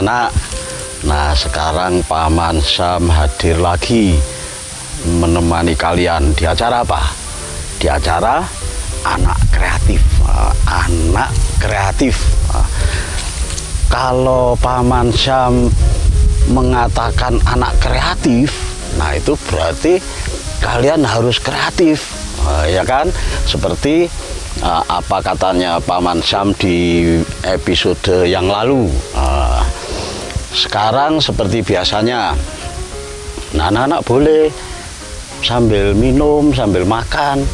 anak-anak. Nah, sekarang Paman Sam hadir lagi menemani kalian di acara apa? Di acara anak kreatif. Anak kreatif. Kalau Paman Sam mengatakan anak kreatif, nah itu berarti kalian harus kreatif, ya kan? Seperti apa katanya Paman Sam di episode yang lalu. Sekarang seperti biasanya, anak-anak boleh sambil minum, sambil makan,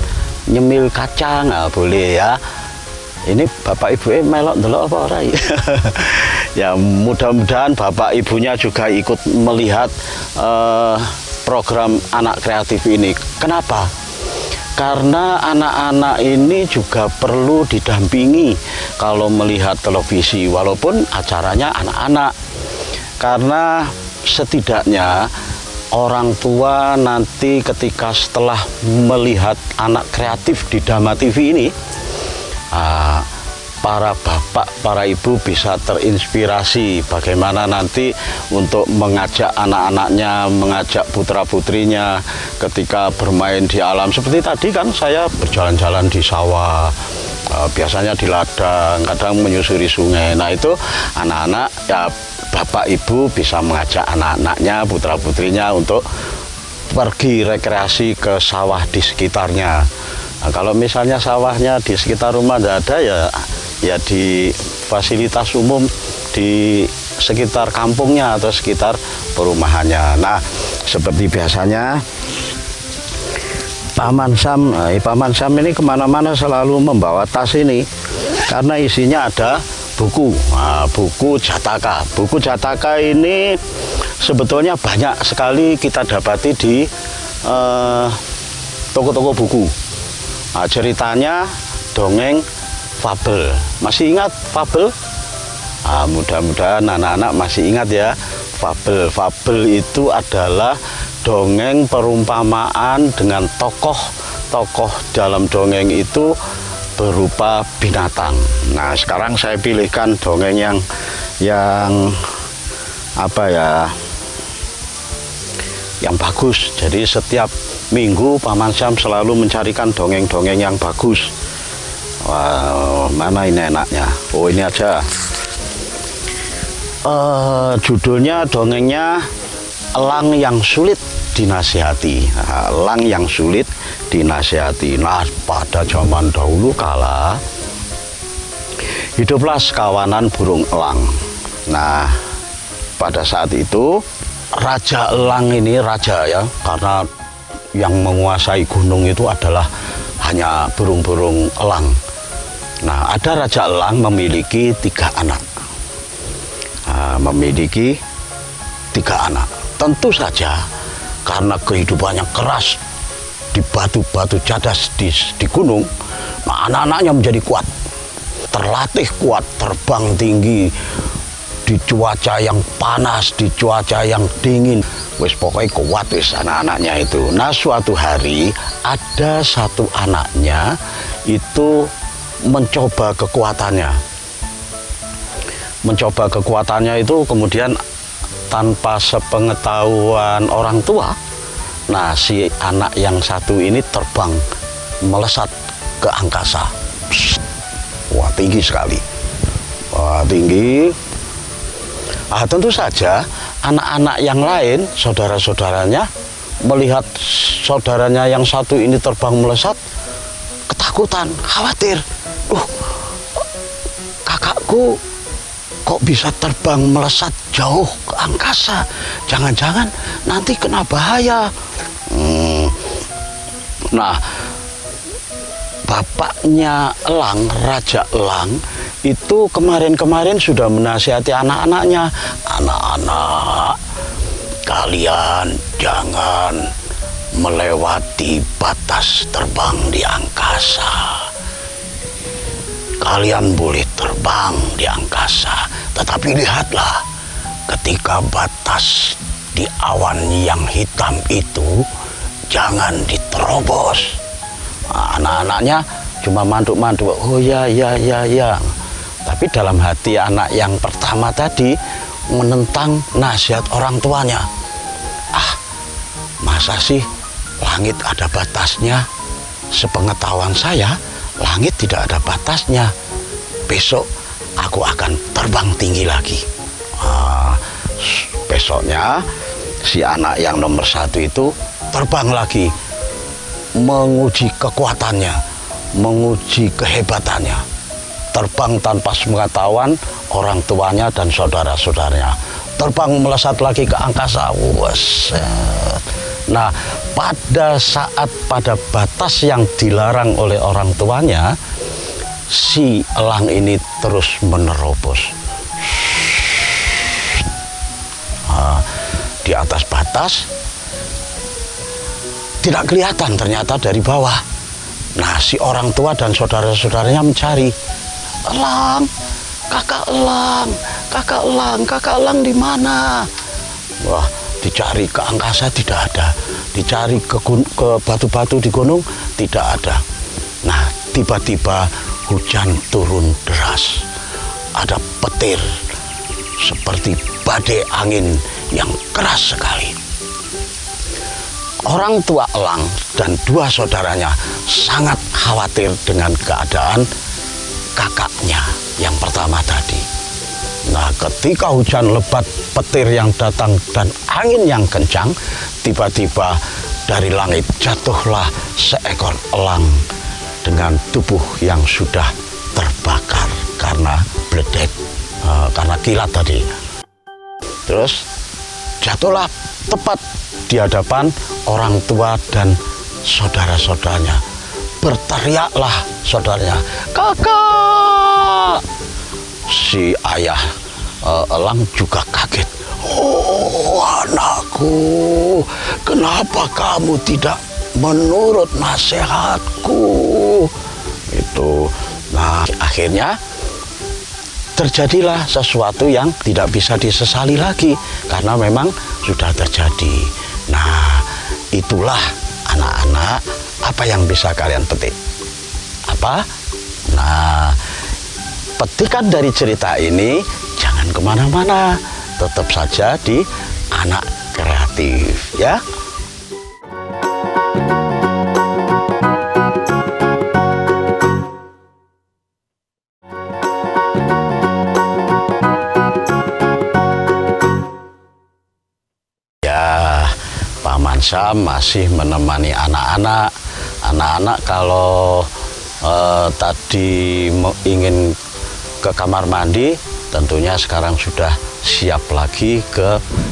nyemil kacang, boleh ya. Ini bapak ibu melok ndelok apa ora ya? Ya mudah-mudahan bapak ibunya juga ikut melihat program anak kreatif ini. Kenapa? Karena anak-anak ini juga perlu didampingi kalau melihat televisi, walaupun acaranya anak-anak. Karena setidaknya orang tua nanti ketika setelah melihat anak kreatif di Dhamma TV ini, para bapak, para ibu bisa terinspirasi bagaimana nanti untuk mengajak anak-anaknya, mengajak putra-putrinya ketika bermain di alam. Seperti tadi kan saya berjalan-jalan di sawah, biasanya di ladang, kadang menyusuri sungai. Nah itu anak-anak, ya bapak ibu bisa mengajak anak-anaknya, putra-putrinya untuk pergi rekreasi ke sawah di sekitarnya. Nah, kalau misalnya sawahnya di sekitar rumah tidak ada, ya di fasilitas umum di sekitar kampungnya atau sekitar perumahannya. Nah, seperti biasanya Paman Sam ini kemana-mana selalu membawa tas ini karena isinya ada buku. Buku Jataka. Buku Jataka ini sebetulnya banyak sekali kita dapati di toko-toko buku. Ceritanya dongeng fabel. Masih ingat fabel? Mudah-mudahan anak-anak masih ingat ya. Fabel. Fabel itu adalah dongeng perumpamaan dengan tokoh dalam dongeng itu berupa binatang. Nah, sekarang saya pilihkan dongeng yang apa ya? Yang bagus. Jadi setiap minggu Paman Sam selalu mencarikan dongeng-dongeng yang bagus. Wah, mana ini enaknya? Oh, ini aja. Judulnya dongengnya Elang yang Sulit Dinasihati. Elang yang Sulit Dinasihati. Nah, pada zaman dahulu kala hiduplah sekawanan burung elang. Nah, pada saat itu Raja Elang ini raja ya, karena yang menguasai gunung itu adalah hanya burung-burung elang. Nah, ada Raja Elang memiliki 3 anak. Memiliki 3 anak. Tentu saja karena kehidupannya keras di batu-batu cadas di gunung, nah anak-anaknya menjadi kuat, terlatih kuat, terbang tinggi di cuaca yang panas, di cuaca yang dingin. Wes pokoknya kuat wes anak-anaknya itu. Nah, suatu hari ada satu anaknya itu mencoba kekuatannya. Mencoba kekuatannya itu kemudian tanpa sepengetahuan orang tua. Nah, si anak yang satu ini terbang melesat ke angkasa. Wah, tinggi sekali. Wah, tinggi. Tentu saja anak-anak yang lain, saudara-saudaranya, melihat saudaranya yang satu ini terbang melesat, ketakutan, khawatir. Kakakku kok bisa terbang melesat jauh ke angkasa? Jangan-jangan nanti kena bahaya. Nah, bapaknya Elang, Raja Elang, itu kemarin-kemarin sudah menasihati anak-anaknya. Anak-anak, kalian jangan melewati batas terbang di angkasa. Kalian boleh terbang di angkasa, tetapi lihatlah, ketika batas di awan yang hitam itu jangan diterobos. Anak-anaknya cuma manduk-manduk, oh ya. Tapi dalam hati anak yang pertama tadi, menentang nasihat orang tuanya. Ah, masa sih langit ada batasnya? Sepengetahuan saya, langit tidak ada batasnya. Besok aku akan terbang tinggi lagi. Besoknya si anak yang nomor 1 itu terbang lagi, menguji kekuatannya, menguji kehebatannya. Terbang tanpa sepengetahuan orang tuanya dan saudara-saudaranya. Terbang melesat lagi ke angkasa. Weset. Nah, pada batas yang dilarang oleh orang tuanya, si elang ini terus menerobos. Di atas batas tidak kelihatan ternyata dari bawah. Nah, si orang tua dan saudara-saudaranya mencari, elang, kakak elang, kakak elang, kakak elang di mana? Wah, dicari ke angkasa tidak ada, dicari ke batu-batu di gunung tidak ada. Nah, tiba-tiba hujan turun deras, ada petir seperti badai angin yang keras sekali. Orang tua elang dan 2 saudaranya sangat khawatir dengan keadaan kakaknya yang pertama tadi. Nah, ketika hujan lebat, petir yang datang dan angin yang kencang, tiba-tiba dari langit jatuhlah seekor elang dengan tubuh yang sudah terbakar karena bledek, karena kilat tadi. Terus jatuhlah tepat di hadapan orang tua dan saudara-saudaranya. Berteriaklah saudaranya, "Kakak!" Si ayah elang juga kaget. "Oh, anakku, kenapa kamu tidak menurut nasihatku?" Itu. Nah, akhirnya terjadilah sesuatu yang tidak bisa disesali lagi karena memang sudah terjadi. Nah, itulah anak-anak apa yang bisa kalian petik. Apa? Nah, petikan dari cerita ini jangan kemana-mana, tetap saja di Anak Kreatif ya. Paman Sam masih menemani anak-anak. Anak-anak kalau tadi ingin ke kamar mandi, tentunya sekarang sudah siap lagi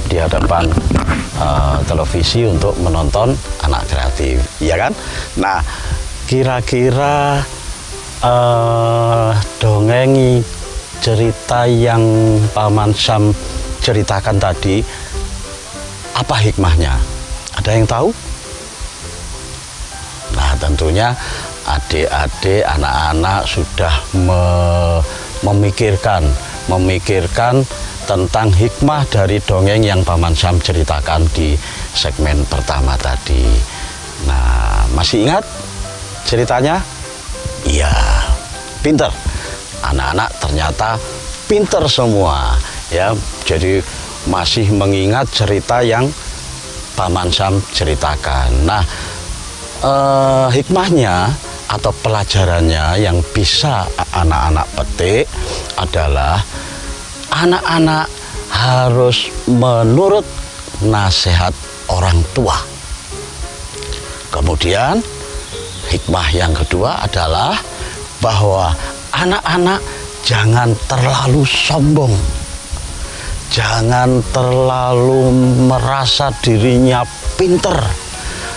di hadapan televisi untuk menonton Anak Kreatif, ya kan? Nah, kira-kira dongeng cerita yang Paman Sam ceritakan tadi, apa hikmahnya? Ada yang tahu? Nah, tentunya adik-adik, anak-anak sudah memikirkan tentang hikmah dari dongeng yang Paman Sam ceritakan di segmen pertama tadi. Nah, masih ingat ceritanya? Iya, pinter. Anak-anak ternyata pinter semua, ya. Jadi masih mengingat cerita yang Paman Sam ceritakan. Nah, hikmahnya atau pelajarannya yang bisa anak-anak petik adalah anak-anak harus menurut nasihat orang tua. Kemudian hikmah yang kedua adalah bahwa anak-anak jangan terlalu sombong. Jangan terlalu merasa dirinya pinter.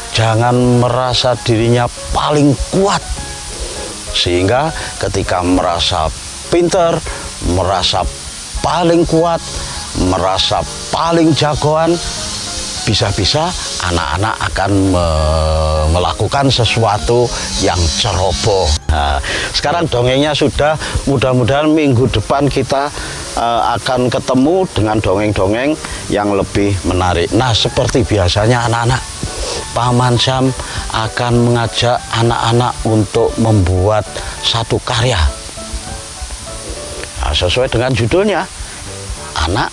Jangan merasa dirinya paling kuat. Sehingga ketika merasa pinter, merasa paling kuat, merasa paling jagoan, bisa-bisa anak-anak akan melakukan sesuatu yang ceroboh. Nah, sekarang dongengnya sudah, mudah-mudahan minggu depan kita akan ketemu dengan dongeng-dongeng yang lebih menarik. Nah, seperti biasanya anak-anak, Paman Sam akan mengajak anak-anak untuk membuat satu karya. Nah, sesuai dengan judulnya, Anak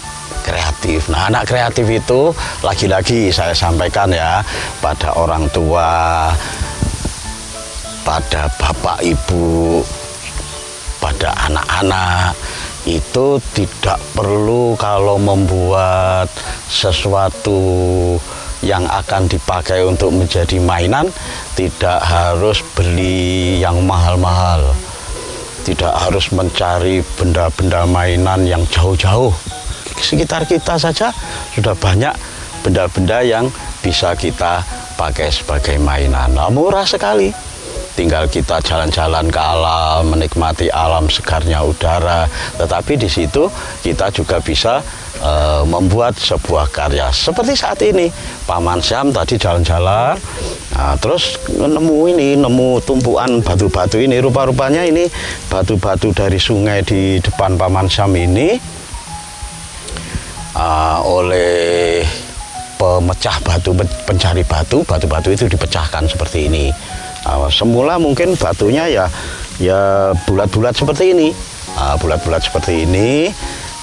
kreatif. Nah, anak kreatif itu lagi-lagi saya sampaikan ya pada orang tua, pada bapak ibu, pada anak-anak, itu tidak perlu kalau membuat sesuatu yang akan dipakai untuk menjadi mainan, tidak harus beli yang mahal-mahal, tidak harus mencari benda-benda mainan yang jauh-jauh. Sekitar kita saja sudah banyak benda-benda yang bisa kita pakai sebagai mainan. Nah, murah sekali. Tinggal kita jalan-jalan ke alam, menikmati alam segarnya udara. Tetapi di situ kita juga bisa membuat sebuah karya. Seperti saat ini, Paman Syam tadi jalan-jalan, nah, terus nemu tumpuan batu-batu ini. Rupa-rupanya ini batu-batu dari sungai di depan Paman Syam ini oleh pemecah batu, pencari batu, batu-batu itu dipecahkan seperti ini. Semula mungkin batunya ya bulat-bulat seperti ini, bulat-bulat seperti ini,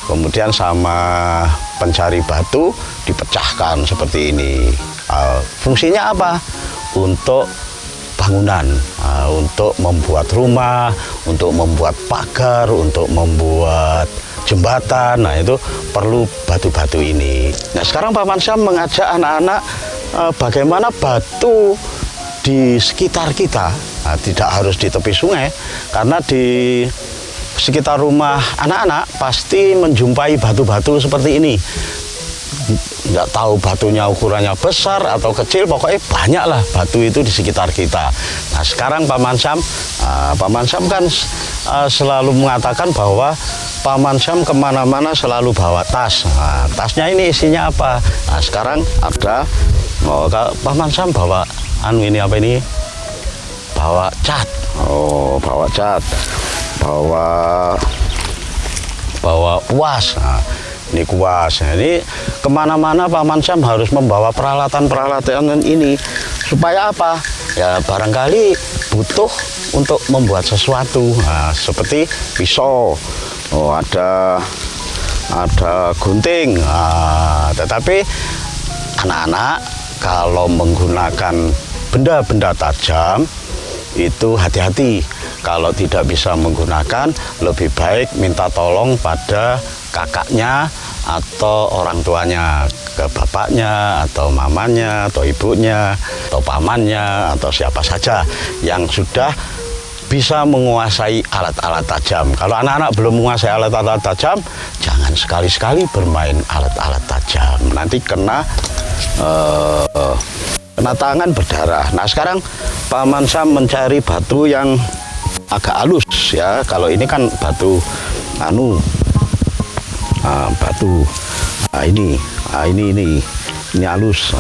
kemudian sama pencari batu dipecahkan seperti ini. Fungsinya apa? Untuk bangunan, untuk membuat rumah, untuk membuat pagar, untuk membuat jembatan. Nah, itu perlu batu-batu ini. Nah, sekarang Paman Syam mengajak anak-anak bagaimana batu di sekitar kita, nah, tidak harus di tepi sungai, karena di sekitar rumah anak-anak pasti menjumpai batu-batu seperti ini. Nggak tahu batunya ukurannya besar atau kecil, pokoknya banyaklah batu itu di sekitar kita. Nah, sekarang Paman Syam kan selalu mengatakan bahwa Paman Syam kemana-mana selalu bawa tas. Nah, tasnya ini isinya apa? Nah, sekarang ada Paman Syam bawa ini apa ini? Bawa cat. Oh, bawa cat. Bawa kuas. Nah, ini kuas. Nah, ini kemana-mana Paman Syam harus membawa peralatan-peralatan ini. Supaya apa? Ya barangkali butuh untuk membuat sesuatu. Nah, seperti pisau. Oh, ada gunting. Nah, tetapi anak-anak kalau menggunakan benda-benda tajam itu hati-hati. Kalau tidak bisa menggunakan, lebih baik minta tolong pada kakaknya atau orang tuanya, ke bapaknya atau mamanya atau ibunya atau pamannya atau siapa saja yang sudah bisa menguasai alat-alat tajam. Kalau anak-anak belum menguasai alat-alat tajam, jangan sekali-sekali bermain alat-alat tajam. Nanti kena tangan berdarah. Nah, sekarang Paman Syam mencari batu yang agak halus ya. Kalau ini kan batu batu ini halus.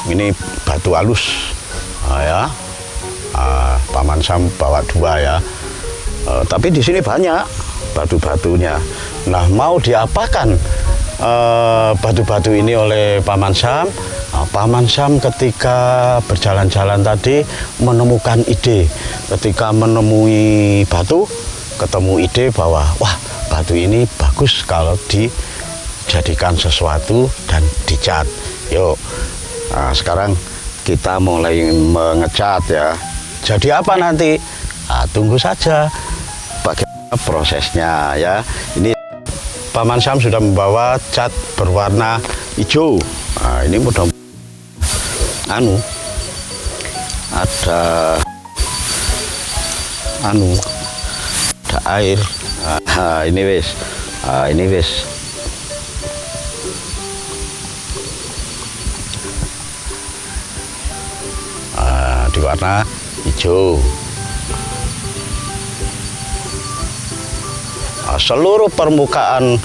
Ini batu halus ya. Paman Syam bawa 2 ya. Tapi di sini banyak batu-batunya. Nah, mau diapakan batu-batu ini oleh Paman Syam? Paman Syam ketika berjalan-jalan tadi menemukan ide. Ketika menemui batu, ketemu ide bahwa wah, batu ini bagus kalau dijadikan sesuatu dan dicat. Yuk, nah, sekarang kita mulai mengecat ya. Jadi apa nanti? Nah, tunggu saja bagaimana prosesnya ya. Ini Paman Syam sudah membawa cat berwarna hijau. Nah, ini mudah ada air. Ini wis. Di warna hijau. Seluruh permukaan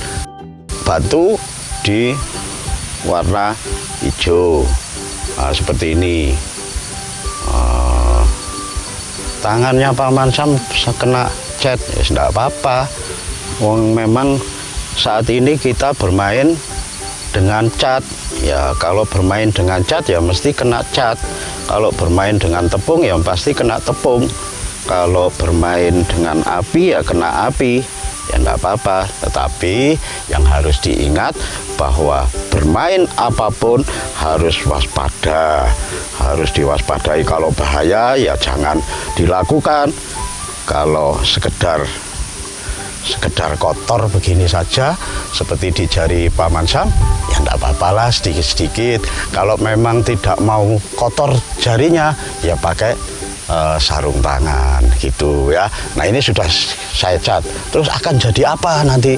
batu di warna hijau. Seperti ini. Tangannya Paman Syam kena cat, ya tidak apa-apa. Memang saat ini kita bermain dengan cat. Ya kalau bermain dengan cat ya mesti kena cat. Kalau bermain dengan tepung ya pasti kena tepung. Kalau bermain dengan api ya kena api. ya enggak apa-apa. Tetapi yang harus diingat bahwa bermain apapun harus waspada, harus diwaspadai. Kalau bahaya ya jangan dilakukan. Kalau sekedar kotor begini saja seperti di jari Paman Sam, ya enggak apa-apalah, sedikit-sedikit. Kalau memang tidak mau kotor jarinya, ya pakai sarung tangan gitu ya. Nah, ini sudah saya cat. Terus akan jadi apa nanti?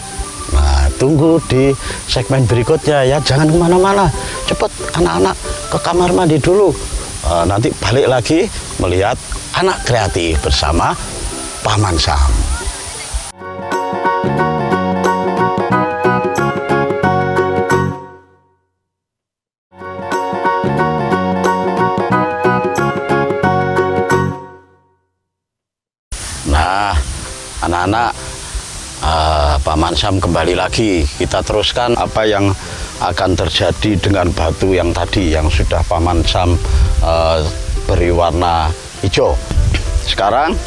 Nah, tunggu di segmen berikutnya ya. Jangan kemana-mana. Cepet anak-anak ke kamar mandi dulu. Nanti balik lagi melihat anak kreatif bersama Paman Sam. Nah, anak-anak, Paman Sam kembali lagi. Kita teruskan apa yang akan terjadi dengan batu yang tadi yang sudah Paman Sam beri warna hijau. Sekarang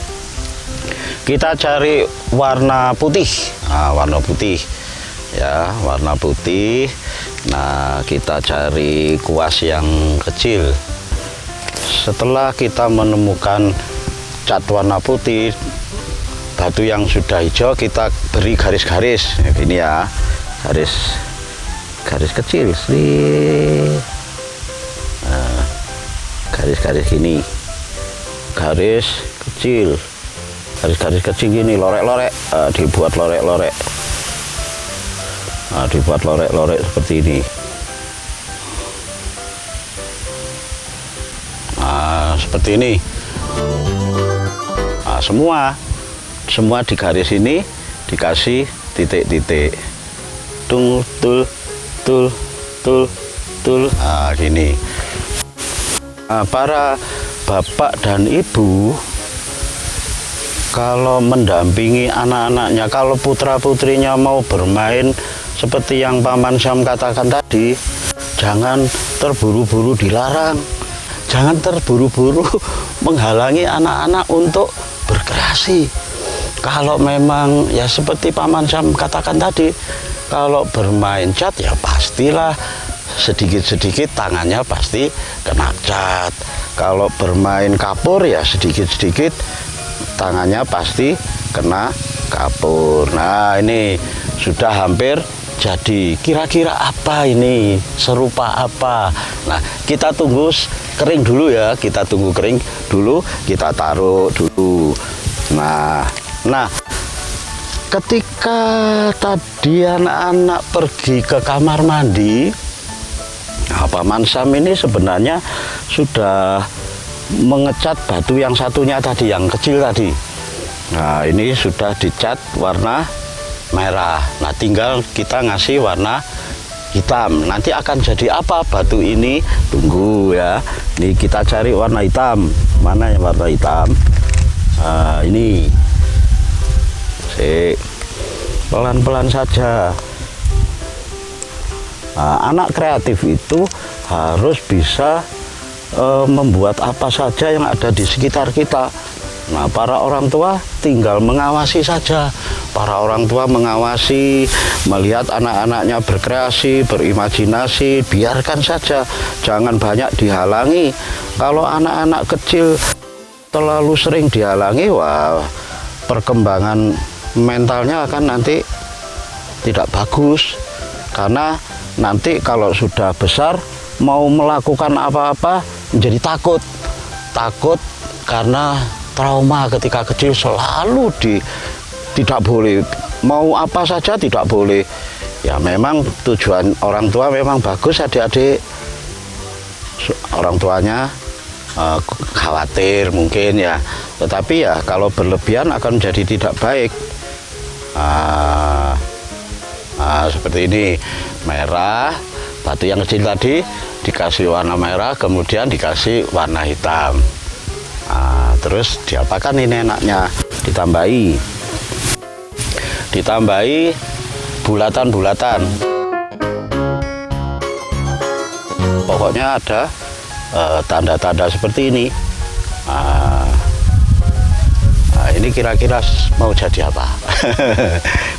kita cari warna putih. Nah, warna putih ya, warna putih. Nah, kita cari kuas yang kecil. Setelah kita menemukan cat warna putih, batu yang sudah hijau, kita beri garis-garis ini ya, garis kecil, garis-garis gini, garis kecil gini, lorek-lorek, dibuat lorek-lorek, dibuat lorek-lorek seperti ini. Seperti ini. Nah, semua di garis ini dikasih titik-titik, tul. Nah, gini. Nah, para bapak dan ibu kalau mendampingi anak-anaknya, kalau putra-putrinya mau bermain seperti yang Paman Sam katakan tadi, jangan terburu-buru dilarang, jangan terburu-buru menghalangi anak-anak untuk berkreasi. Kalau memang ya seperti Paman Sam katakan tadi, kalau bermain cat ya pastilah sedikit-sedikit tangannya pasti kena cat. Kalau bermain kapur ya sedikit-sedikit tangannya pasti kena kapur. Nah, ini sudah hampir jadi. Kira-kira apa ini? Serupa apa? Nah, kita tunggu kering dulu ya. Kita tunggu kering dulu, kita taruh dulu. Nah, ketika tadi anak-anak pergi ke kamar mandi, Paman Sam ini sebenarnya sudah mengecat batu yang satunya tadi, yang kecil tadi. Nah, ini sudah dicat warna merah. Nah, tinggal kita ngasih warna hitam. Nanti akan jadi apa batu ini? Tunggu ya. Ini kita cari warna hitam. Mana yang warna hitam? Ini. Pelan-pelan saja. Nah, anak kreatif itu harus bisa membuat apa saja yang ada di sekitar kita. Nah, para orang tua tinggal mengawasi saja. Para orang tua mengawasi, melihat anak-anaknya berkreasi, berimajinasi, biarkan saja. Jangan banyak dihalangi. Kalau anak-anak kecil terlalu sering dihalangi, wah, perkembangan mentalnya akan nanti tidak bagus. Karena nanti kalau sudah besar, mau melakukan apa-apa menjadi takut karena trauma ketika kecil selalu tidak boleh, mau apa saja tidak boleh. Ya memang tujuan orang tua memang bagus, adik-adik, orang tuanya khawatir mungkin ya, tetapi ya kalau berlebihan akan menjadi tidak baik. Seperti ini, merah, batu yang kecil tadi dikasih warna merah, kemudian dikasih warna hitam. Terus diapakan ini enaknya? Ditambahi bulatan-bulatan. Pokoknya ada tanda-tanda seperti ini. ini kira-kira mau jadi apa?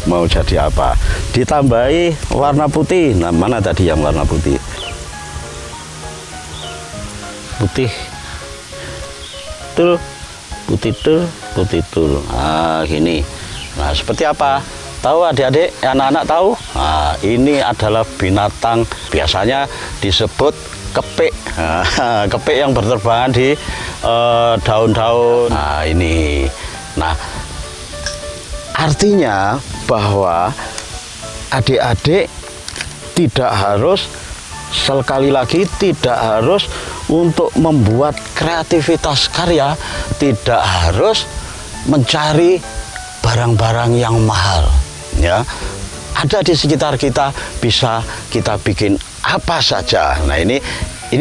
Mau jadi apa? Ditambahi warna putih. Nah, mana tadi yang warna putih? Putih. Tuh, putih tuh, putih tuh. Nah, gini. Nah, seperti apa? Tahu adik-adik, anak-anak tahu? Nah, ini adalah binatang biasanya disebut kepik. Nah, kepik yang berterbangan di daun-daun. Nah, ini. Nah, artinya bahwa adik-adik tidak harus, sekali lagi tidak harus untuk membuat kreativitas karya, tidak harus mencari barang-barang yang mahal. Ya, ada di sekitar kita, bisa kita bikin apa saja. Nah, ini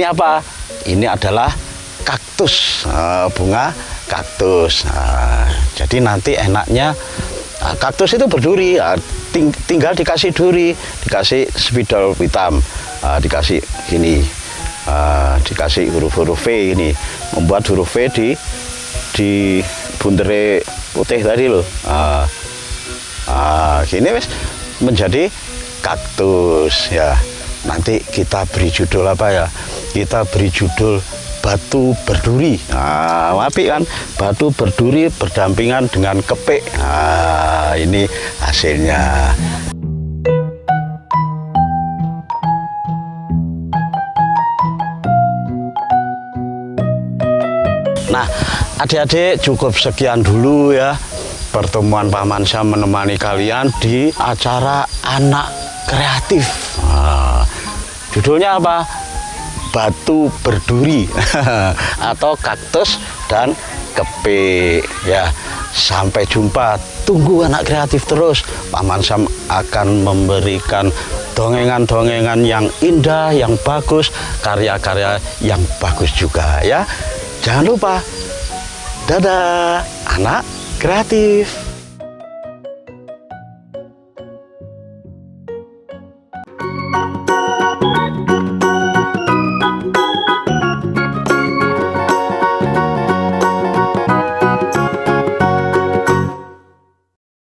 apa? Ini adalah kaktus, bunga kaktus. Nah, jadi nanti enaknya kaktus itu berduri, tinggal dikasih duri, dikasih spidol hitam, dikasih gini, dikasih huruf-huruf V ini, membuat huruf V di buntere putih tadi loh. Gini wes menjadi kaktus ya. Nanti kita beri judul apa ya? Kita beri judul batu berduri. Nah, apik kan? Batu berduri berdampingan dengan kepik. Nah, ini hasilnya. Nah, adik-adik, cukup sekian dulu ya pertemuan Paman Syam menemani kalian di acara anak kreatif. Nah, judulnya apa? Batu berduri atau kaktus dan kepik ya. Sampai jumpa, tunggu anak kreatif terus. Paman Syam akan memberikan dongengan-dongengan yang indah, yang bagus, karya-karya yang bagus juga ya. Jangan lupa, dadah anak kreatif.